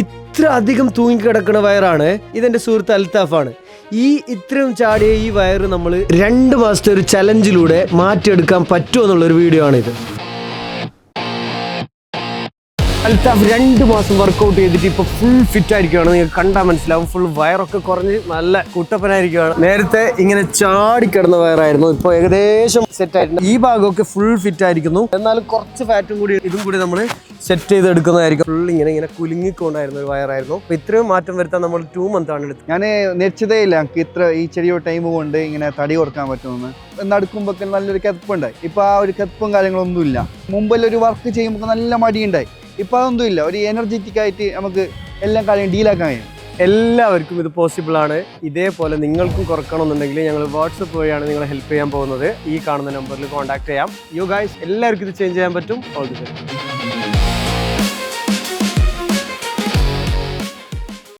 ഇത്ര അധികം തൂങ്ങിക്കിടക്കുന്ന വയറാണ്. ഇതെന്റെ സുഹൃത്ത് അൽത്താഫാണ്. ഇത്രയും ചാടിയ ഈ വയറ് നമ്മൾ 2 മാസത്തെ ഒരു ചലഞ്ചിലൂടെ മാറ്റിയെടുക്കാൻ പറ്റുമോ എന്നുള്ളൊരു വീഡിയോ ആണിത്. അൽത്താഫ് 2 മാസം വർക്കൗട്ട് ചെയ്തിട്ട് ഇപ്പൊ ഫുൾ ഫിറ്റ് ആയിരിക്കുകയാണ്. നിങ്ങൾക്ക് കണ്ടാൽ മനസ്സിലാവും. ഫുൾ വയറൊക്കെ കുറഞ്ഞ് നല്ല കുട്ടപ്പനായിരിക്കുകയാണ്. നേരത്തെ ഇങ്ങനെ ചാടിക്കിടന്ന വയറായിരുന്നു, ഇപ്പൊ ഏകദേശം സെറ്റ് ആയിട്ടുണ്ട്. ഈ ഭാഗമൊക്കെ ഫുൾ ഫിറ്റ് ആയിരിക്കുന്നു. എന്നാലും കുറച്ച് ഫാറ്റും കൂടി ഇതും കൂടി നമ്മൾ സെറ്റ് ചെയ്തെടുക്കുന്നതായിരിക്കും. ഫുൾ ഇങ്ങനെ കുലുങ്ങിക്കൊണ്ടായിരുന്ന ഒരു വയറായിരുന്നു. അപ്പൊ ഇത്രയും മാറ്റം വരുത്താൻ നമ്മൾ 2 മന്ത് ആണ് എടുത്തത്. ഞാൻ നെരിച്ചതേ ഇല്ല എനിക്ക് ഇത്ര ഈ ചെറിയ ടൈം കൊണ്ട് ഇങ്ങനെ തടി കൊടുക്കാൻ പറ്റുമെന്ന്. നടക്കുമ്പോൾ നല്ലൊരു കെതപ്പുണ്ടായി. ഇപ്പൊ ആ ഒരു കെതപ്പും കാര്യങ്ങളൊന്നും ഇല്ല. മുമ്പെല്ലാം ഒരു വർക്ക് ചെയ്യുമ്പോൾ നല്ല മടിയുണ്ടായി. ഇപ്പൊ അതൊന്നും ഇല്ല. ഒരു എനർജറ്റിക് ആയിട്ട് നമുക്ക് എല്ലാ കാര്യം ഡീലാക്കാൻ കഴിയും. എല്ലാവർക്കും ഇത് പോസിബിൾ ആണ്. ഇതേപോലെ നിങ്ങൾക്കും കുറക്കണമെന്നുണ്ടെങ്കിൽ ഞങ്ങൾ വാട്സപ്പ് വഴിയാണ് നിങ്ങളെ ഹെൽപ്പ് ചെയ്യാൻ പോകുന്നത്. ഈ കാണുന്ന നമ്പറിൽ കോൺടാക്ട് ചെയ്യാം. യു ഗൈസ്, എല്ലാവർക്കും ഇത് ചേഞ്ച് ചെയ്യാൻ പറ്റും. All the best.